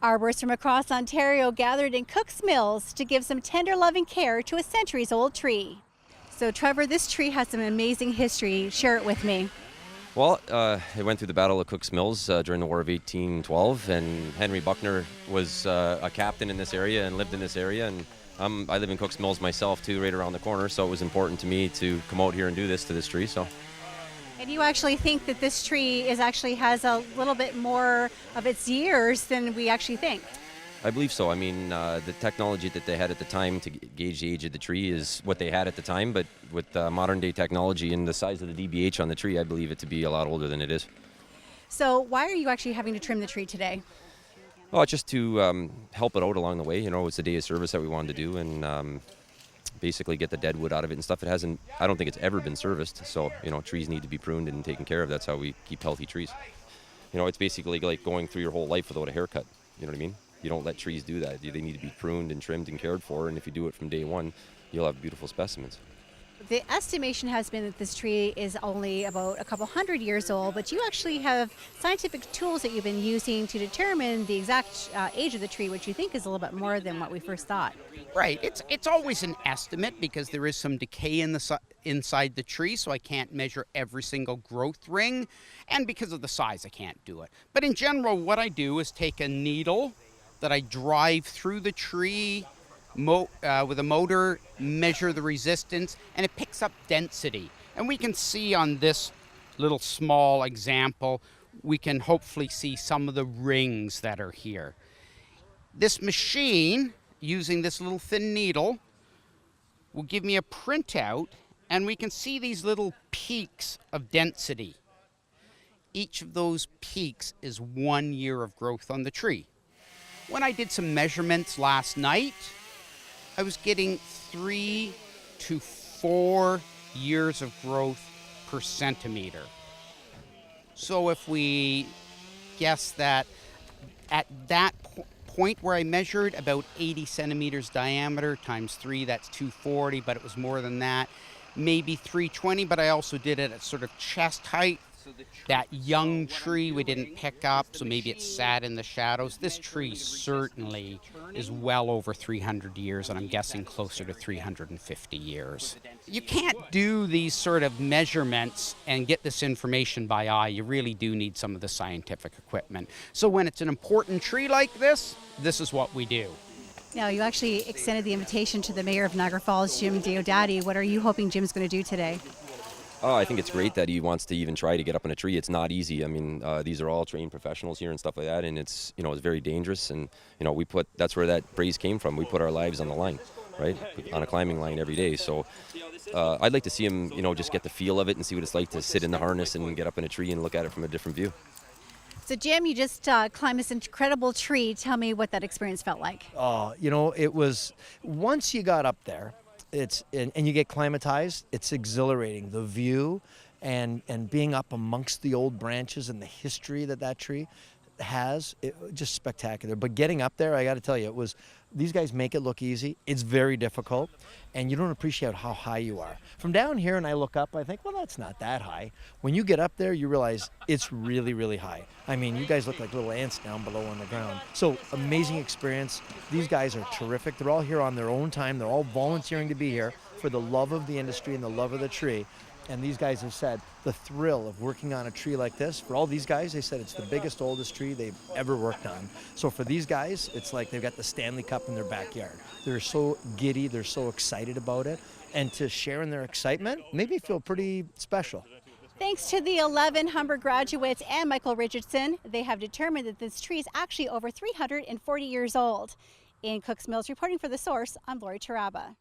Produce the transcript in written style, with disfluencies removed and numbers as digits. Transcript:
Arborists from across Ontario gathered in Cook's Mills to give some tender loving care to a centuries-old tree. So Trevor, this tree has some amazing history. Share it with me. Well, it went through the Battle of Cook's Mills during the War of 1812, and Henry Buckner was a captain in this area and lived in this area. And I live in Cook's Mills myself too, right around the corner. So it was important to me to come out here and do this to this tree. So. And you actually think that this tree has a little bit more of its years than we actually think? I believe so. I mean, the technology that they had at the time to gauge the age of the tree is what they had at the time, but with modern day technology and the size of the DBH on the tree, I believe it to be a lot older than it is. So why are you actually having to trim the tree today? Well, it's just to help it out along the way. You know, it's a day of service that we wanted to do, and basically get the dead wood out of it and stuff. I don't think it's ever been serviced. So, you know, trees need to be pruned and taken care of. That's how we keep healthy trees. You know, it's basically like going through your whole life without a haircut. You know what I mean? You don't let trees do that. They need to be pruned and trimmed and cared for. And if you do it from day one, you'll have beautiful specimens. The estimation has been that this tree is only about a couple hundred years old, but you actually have scientific tools that you've been using to determine the exact age of the tree, which you think is a little bit more than what we first thought. Right. It's always an estimate because there is some decay inside the tree, so I can't measure every single growth ring, and because of the size, I can't do it. But in general, what I do is take a needle that I drive through the tree with a motor, measure the resistance, and it picks up density. And we can see on this little small example, we can hopefully see some of the rings that are here. This machine, using this little thin needle, will give me a printout, and we can see these little peaks of density. Each of those peaks is 1 year of growth on the tree. When I did some measurements last night, I was getting 3 to 4 years of growth per centimeter. So if we guess that at that point where I measured about 80 centimeters diameter times 3, that's 240, but it was more than that, maybe 320, but I also did it at sort of chest height. That young tree we didn't pick up, so maybe it sat in the shadows. This tree certainly is well over 300 years, and I'm guessing closer to 350 years. You can't do these sort of measurements and get this information by eye. You really do need some of the scientific equipment. So when it's an important tree like this is what we do. Now, you actually extended the invitation to the mayor of Niagara Falls, Jim Diodati. What are you hoping Jim's going to do today? Oh, I think it's great that he wants to even try to get up in a tree. It's not easy. I mean, these are all trained professionals here and stuff like that, and it's very dangerous. And that's where that phrase came from. We put our lives on the line, right, on a climbing line every day. So I'd like to see him, just get the feel of it and see what it's like to sit in the harness and get up in a tree and look at it from a different view. So, Jim, you just climbed this incredible tree. Tell me what that experience felt like. Oh, it was, once you got up there, and you get climatized, it's exhilarating. The view and being up amongst the old branches and the history that tree has, just spectacular. But getting up there, I got to tell you, these guys make it look easy. It's very difficult, and you don't appreciate how high you are. From down here, and I look up, I think, well, that's not that high. When you get up there, you realize it's really, really high. I mean, you guys look like little ants down below on the ground. So, amazing experience. These guys are terrific. They're all here on their own time. They're all volunteering to be here for the love of the industry and the love of the tree. And these guys have said the thrill of working on a tree like this, for all these guys, they said it's the biggest, oldest tree they've ever worked on. So for these guys, it's like they've got the Stanley Cup in their backyard. They're so giddy, they're so excited about it. And to share in their excitement made me feel pretty special. Thanks to the 11 Humber graduates and Michael Richardson, they have determined that this tree is actually over 340 years old. In Cook's Mills, reporting for The Source, I'm Lori Taraba.